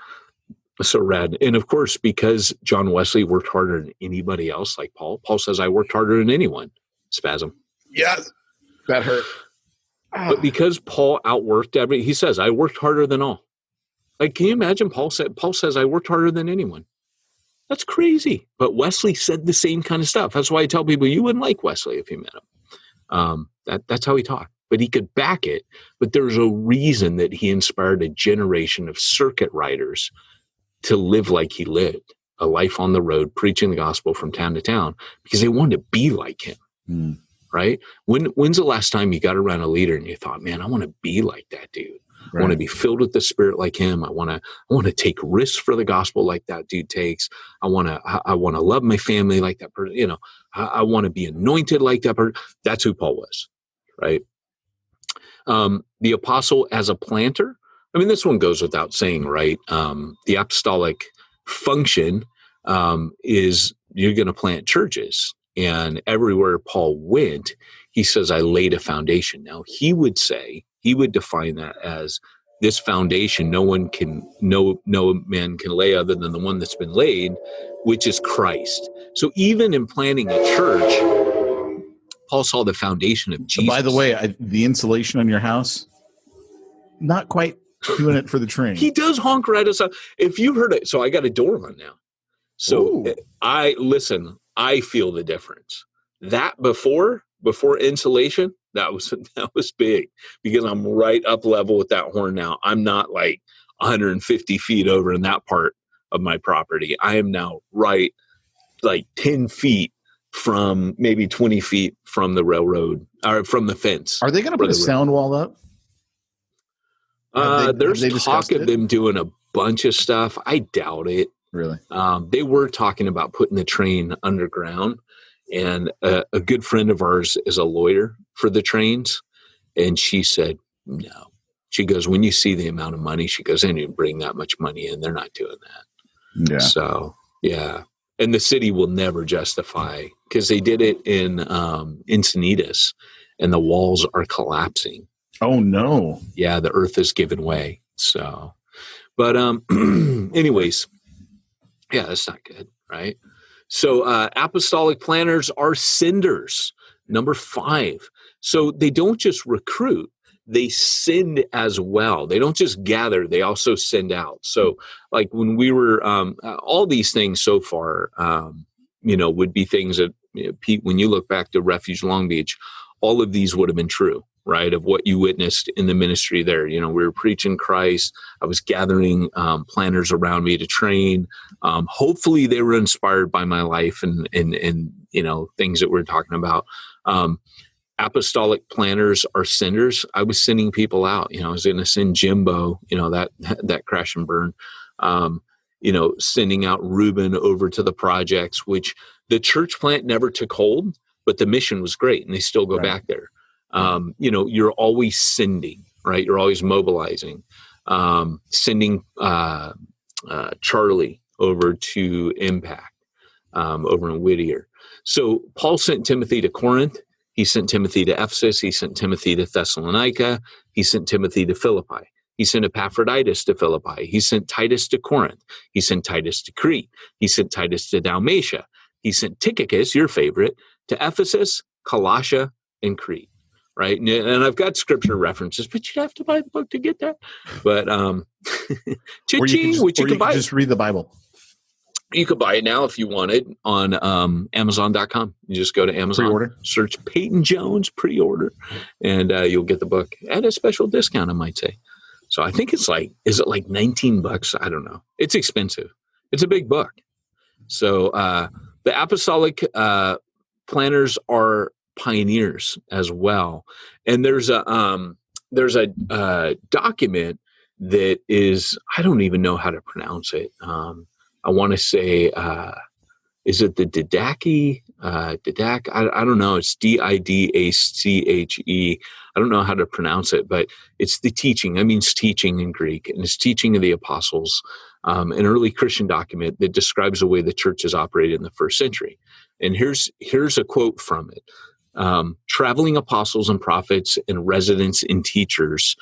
So rad. And of course, because John Wesley worked harder than anybody else, like Paul says, I worked harder than anyone. Spasm. Yeah, that hurt. But because Paul outworked he says, I worked harder than all. Like, can you imagine? Paul says, I worked harder than anyone. That's crazy. But Wesley said the same kind of stuff. That's why I tell people you wouldn't like Wesley if you met him. That's how he talked. But he could back it. But there's a reason that he inspired a generation of circuit riders to live like he lived, a life on the road, preaching the gospel from town to town, because they wanted to be like him, right? When's the last time you got around a leader and you thought, man, I want to be like that dude. Right. I want to be filled with the Spirit like him. I want to take risks for the gospel like that dude takes. I want to love my family like that person. You know, I want to be anointed like that person. That's who Paul was, right? The apostle as a planter. I mean, this one goes without saying, right? The apostolic function is you're going to plant churches. And everywhere Paul went, he says, I laid a foundation. Now, he would define that as this foundation no man can lay other than the one that's been laid, which is Christ. So even in planting a church, Paul saw the foundation of Jesus. By the way, the insulation on your house, not quite doing it for the train. He does honk right us up. If you heard it, so I got a door on now. So ooh. I feel the difference. That before insulation, that was big because I'm right up level with that horn now. I'm not like 150 feet over in that part of my property. I am now right like 10 feet from maybe 20 feet from the railroad or from the fence. Are they going to put a sound wall up? There's talk of them doing a bunch of stuff. I doubt it. Really? They were talking about putting the train underground, and a good friend of ours is a lawyer for the trains, and she said no. She goes, when you see the amount of money, she goes, they didn't bring that much money in. They're not doing that. Yeah. So yeah, and the city will never justify because they did it in Encinitas, and the walls are collapsing. Oh no! Yeah, the earth is giving way. So, but anyways, yeah, that's not good, right? So, apostolic planners are senders. Number 5. So they don't just recruit; they send as well. They don't just gather; they also send out. So, like when we were, all these things so far, would be things that Pete, when you look back to Refuge Long Beach, all of these would have been true. Right, of what you witnessed in the ministry there. We were preaching Christ. I was gathering planners around me to train. Hopefully they were inspired by my life and things that we're talking about. Apostolic planners are senders. I was sending people out. I was going to send Jimbo, that crash and burn, sending out Reuben over to the projects, which the church plant never took hold, but the mission was great and they still go back there. You're always sending, right? You're always mobilizing, sending Charlie over to Impact, over in Whittier. So Paul sent Timothy to Corinth. He sent Timothy to Ephesus. He sent Timothy to Thessalonica. He sent Timothy to Philippi. He sent Epaphroditus to Philippi. He sent Titus to Corinth. He sent Titus to Crete. He sent Titus to Dalmatia. He sent Tychicus, your favorite, to Ephesus, Colossia, and Crete. Right. And I've got scripture references, but you'd have to buy the book to get that. But you could just read the Bible. You could buy it now if you wanted on Amazon.com. You just go to Amazon, pre-order, search Peyton Jones pre-order, and you'll get the book at a special discount, I might say. So I think is it like $19? I don't know. It's expensive. It's a big book. So the apostolic planners are pioneers as well, and there's a document that is, I don't even know how to pronounce it. I want to say, is it the Didache? Didache? I don't know. It's Didache. I don't know how to pronounce it, but it's the teaching. That means teaching in Greek, and it's teaching of the apostles, an early Christian document that describes the way the church has operated in the first century. And here's a quote from it. Traveling apostles and prophets and residents and teachers.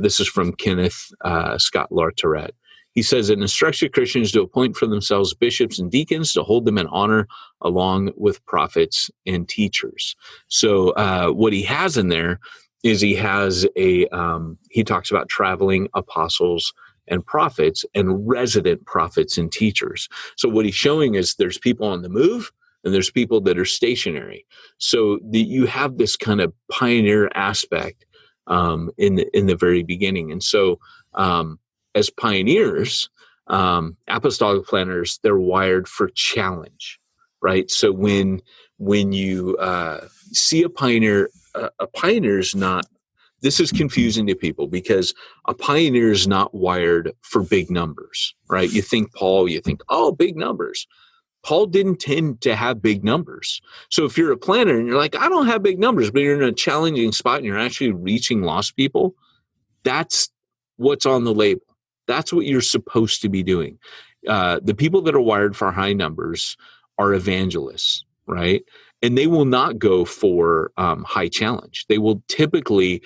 This is from Kenneth Scott Lartourette. He says it instructs Christians to appoint for themselves bishops and deacons to hold them in honor along with prophets and teachers. So what he has in there is he has he talks about traveling apostles and prophets and resident prophets and teachers. So what he's showing is there's people on the move and there's people that are stationary. So you have this kind of pioneer aspect in the very beginning. And so as pioneers, apostolic planners, they're wired for challenge, right? So when you see a pioneer's not, this is confusing to people because a pioneer is not wired for big numbers, right? You think Paul, oh, big numbers. Paul didn't tend to have big numbers. So if you're a planner and you're like, I don't have big numbers, but you're in a challenging spot and you're actually reaching lost people, that's what's on the label. That's what you're supposed to be doing. The people that are wired for high numbers are evangelists, right? And they will not go for high challenge. They will typically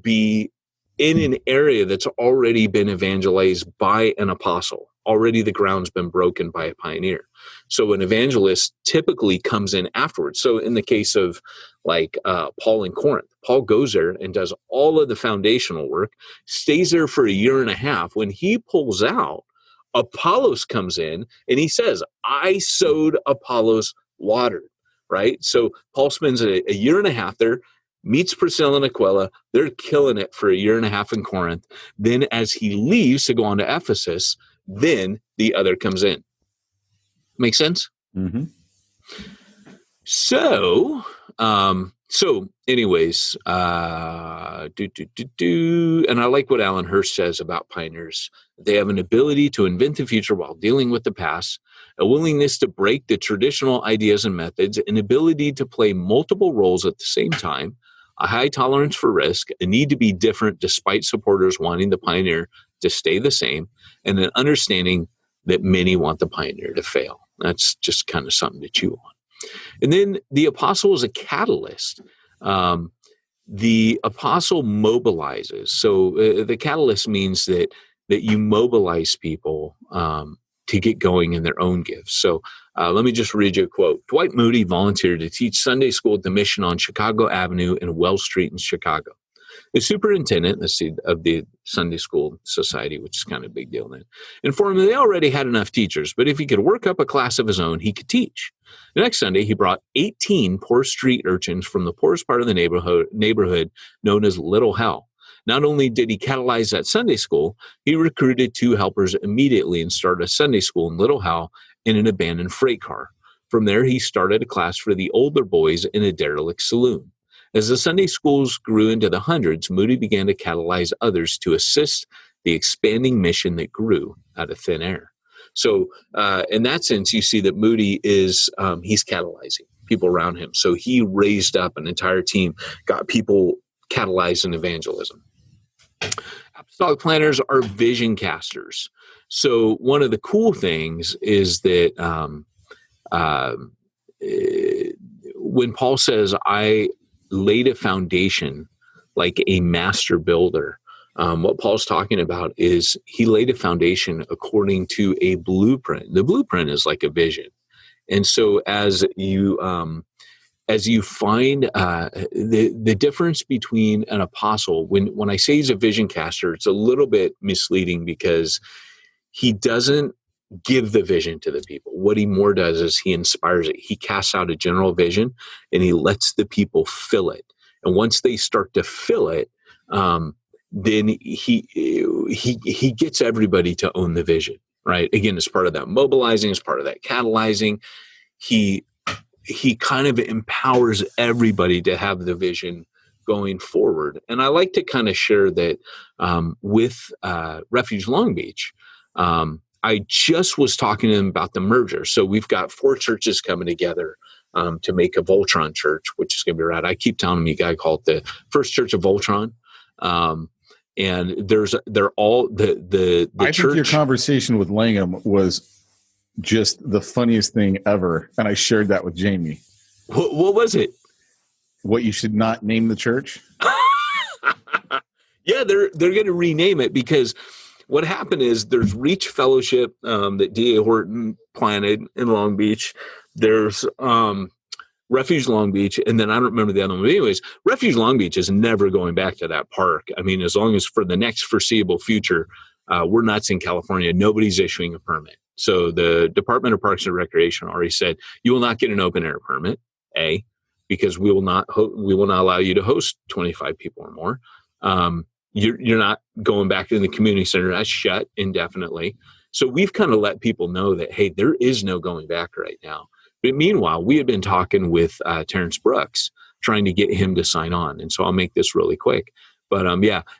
be in an area that's already been evangelized by an apostle. Already the ground's been broken by a pioneer. So an evangelist typically comes in afterwards. So in the case of like Paul in Corinth, Paul goes there and does all of the foundational work, stays there for 1.5 years. When he pulls out, Apollos comes in and he says, I sowed, Apollos watered, right? So Paul spends 1.5 years there, meets Priscilla and Aquila. They're killing it for 1.5 years in Corinth. Then as he leaves to go on to Ephesus, then the other comes in. Make sense? Mm-hmm. So anyways, and I like what Alan Hirsch says about pioneers. They have an ability to invent the future while dealing with the past, a willingness to break the traditional ideas and methods, an ability to play multiple roles at the same time, a high tolerance for risk, a need to be different despite supporters wanting the pioneer to stay the same, and an understanding that many want the pioneer to fail. That's just kind of something to chew on. And then the apostle is a catalyst. The apostle mobilizes. So the catalyst means that you mobilize people to get going in their own gifts. So let me just read you a quote. Dwight Moody volunteered to teach Sunday school at the Mission on Chicago Avenue and Wells Street in Chicago. The superintendent of the Sunday School Society, which is kind of a big deal then, informed him they already had enough teachers, but if he could work up a class of his own, he could teach. The next Sunday, he brought 18 poor street urchins from the poorest part of the neighborhood known as Little Hell. Not only did he catalyze that Sunday school, he recruited 2 helpers immediately and started a Sunday school in Little Hell in an abandoned freight car. From there, he started a class for the older boys in a derelict saloon. As the Sunday schools grew into the hundreds, Moody began to catalyze others to assist the expanding mission that grew out of thin air. So in that sense, you see that Moody is, he's catalyzing people around him. So he raised up an entire team, got people catalyzed in evangelism. Apostolic planners are vision casters. So one of the cool things is that when Paul says, I laid a foundation like a master builder, what Paul's talking about is he laid a foundation according to a blueprint. The blueprint is like a vision. And so as you find the difference between an apostle, when I say he's a vision caster, it's a little bit misleading because he doesn't give the vision to the people. What he more does is he inspires it. He casts out a general vision and he lets the people fill it. And once they start to fill it, then he gets everybody to own the vision, right? Again, as part of that mobilizing, as part of that catalyzing, he kind of empowers everybody to have the vision going forward. And I like to kind of share that with Refuge Long Beach. I just was talking to them about the merger. So we've got 4 churches coming together to make a Voltron church, which is going to be rad. I keep telling them you got to call it the First Church of Voltron. And they're all the I church. think your conversation with Langham was just the funniest thing ever. And I shared that with Jamie. What was it? What you should not name the church? Yeah, they're going to rename it because what happened is there's Reach Fellowship that D.A. Horton planted in Long Beach. There's Refuge Long Beach, and then I don't remember the other one. But anyways, Refuge Long Beach is never going back to that park. I mean, as long as for the next foreseeable future, we're nuts in California. Nobody's issuing a permit. So the Department of Parks and Recreation already said you will not get an open air permit, A, because we will not allow you to host 25 people or more. You're not going back to the community center. That's shut indefinitely. So we've kind of let people know that, hey, there is no going back right now. But meanwhile, we had been talking with Terrence Brooks, trying to get him to sign on. And so I'll make this really quick. But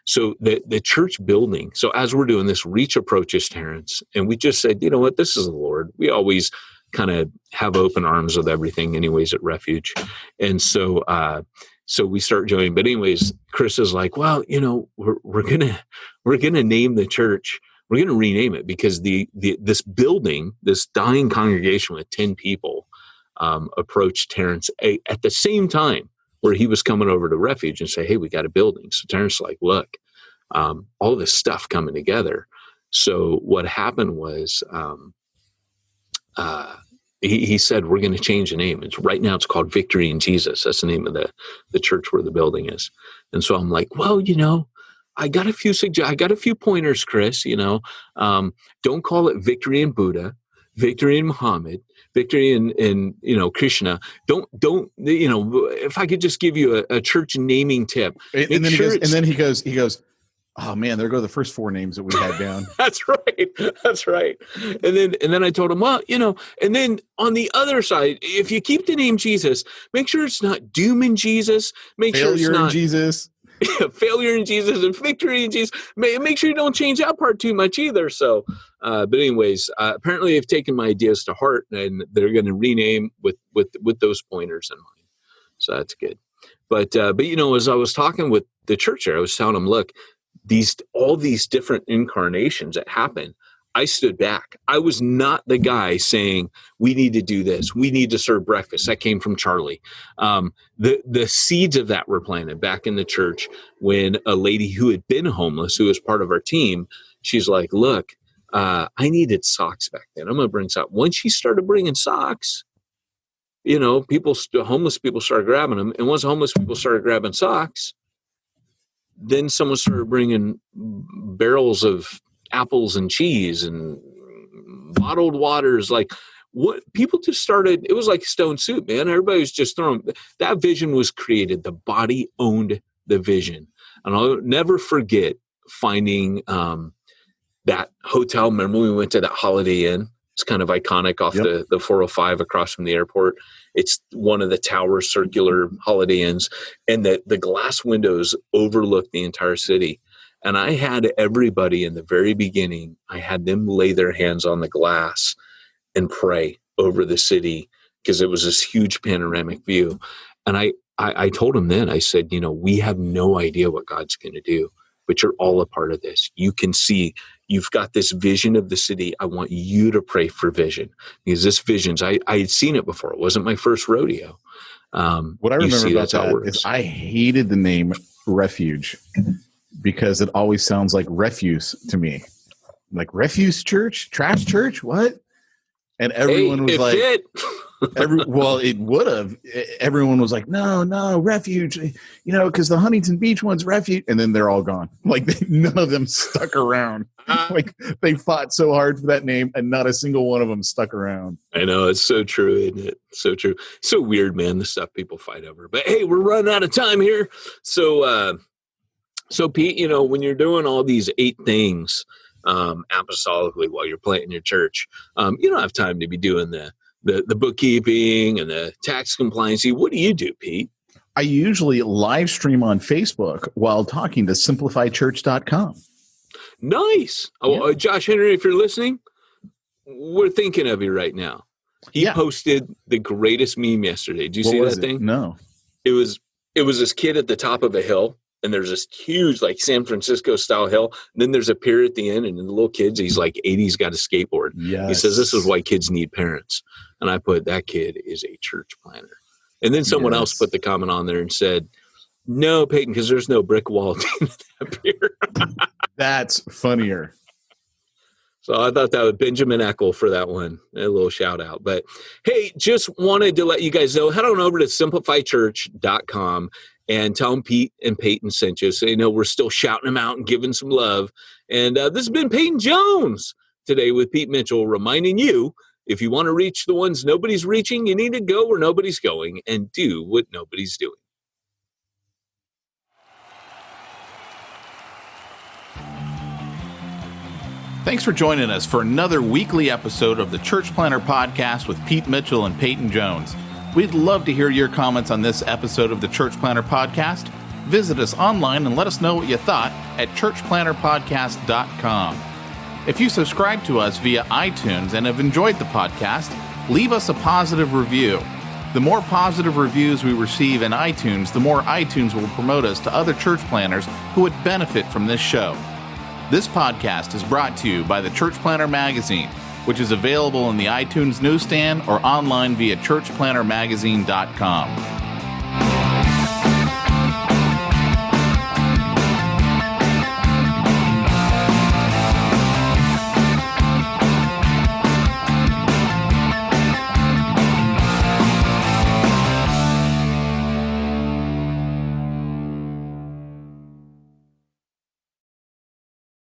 so the church building. So as we're doing this, Reach approaches Terrence, and we just said, you know what, this is the Lord. We always kind of have open arms with everything anyways at Refuge. And so we start joining. But anyways, Chris is like, well, you know, we're gonna name the church. We're going to rename it because this building, this dying congregation with 10 people, approached Terrence at the same time where he was coming over to Refuge and say, hey, we got a building. So Terrence like, look, all this stuff coming together. So what happened was he said, we're going to change the name. Right now it's called Victory in Jesus. That's the name of the church where the building is. And so I'm like, well, you know, I got a few pointers, Chris, you know, don't call it Victory in Buddha, Victory in Muhammad, Victory in you know, Krishna. Don't, you know, if I could just give you a church naming tip. And then he goes, oh man, there go the first 4 names that we had down. That's right. And then I told him, well, you know, and then on the other side, if you keep the name Jesus, make sure it's not doom in Jesus. Make sure it's not in Jesus. Failure in Jesus and victory in Jesus. Make sure you don't change that part too much either. So, but anyways, apparently they've taken my ideas to heart, and they're going to rename with those pointers in mind. So that's good. But you know, as I was talking with the church there, I was telling them, look, all these different incarnations that happen. I stood back. I was not the guy saying, we need to do this. We need to serve breakfast. That came from Charlie. The seeds of that were planted back in the church when a lady who had been homeless, who was part of our team, she's like, look, I needed socks back then. I'm going to bring socks. Once she started bringing socks, you know, homeless people started grabbing them. And once homeless people started grabbing socks, then someone started bringing barrels of apples and cheese and bottled waters. Like, what people just started, it was like stone soup, man. Everybody was just throwing. That vision was created. The body owned the vision. And I'll never forget finding that hotel. Remember we went to that Holiday Inn? It's kind of iconic off the 405 across from the airport. It's one of the tower circular Holiday Inns, and the glass windows overlook the entire city. And I had everybody in the very beginning, I had them lay their hands on the glass and pray over the city because it was this huge panoramic view. And I told them then, I said, you know, we have no idea what God's going to do, but you're all a part of this. You can see, you've got this vision of the city. I want you to pray for vision, because this vision's, I had seen it before. It wasn't my first rodeo. What I remember about that is I hated the name Refuge because it always sounds like refuse to me. Like refuse church, trash church, what? And everyone was like, it would have. Everyone was like, no, refuge, you know, because the Huntington Beach one's refuge. And then they're all gone. Like none of them stuck around. Like they fought so hard for that name and not a single one of them stuck around. I know. It's so true, isn't it? So true. So weird, man, the stuff people fight over. But hey, we're running out of time here. So Pete, you know, when you're doing all these 8 things apostolically while you're planting your church, you don't have time to be doing the bookkeeping and the tax compliance. What do you do, Pete? I usually live stream on Facebook while talking to simplifychurch.com. Nice. Oh, Josh Henry, if you're listening, we're thinking of you right now. He posted the greatest meme yesterday. Did you see that thing? No. It was this kid at the top of a hill, and there's this huge, like, San Francisco style hill. And then there's a pier at the end, and the little kid's, he's like 80, he's got a skateboard. Yes. He says, this is why kids need parents. And I put, that kid is a church planner. And then someone else put the comment on there and said, no, Peyton, because there's no brick wall at that pier. That's funnier. So I thought that was Benjamin Eckel for that one. A little shout out. But hey, just wanted to let you guys know, head on over to simplifychurch.com and tell them Pete and Peyton sent you. So you know we're still shouting them out and giving some love. And this has been Peyton Jones today with Pete Mitchell, reminding you, if you want to reach the ones nobody's reaching, you need to go where nobody's going and do what nobody's doing. Thanks for joining us for another weekly episode of the Church Planter Podcast with Pete Mitchell and Peyton Jones. We'd love to hear your comments on this episode of the Church Planter Podcast. Visit us online and let us know what you thought at churchplanterpodcast.com. If you subscribe to us via iTunes and have enjoyed the podcast, leave us a positive review. The more positive reviews we receive in iTunes, the more iTunes will promote us to other church planners who would benefit from this show. This podcast is brought to you by the Church Planter Magazine, which is available in the iTunes newsstand or online via churchplantermagazine.com.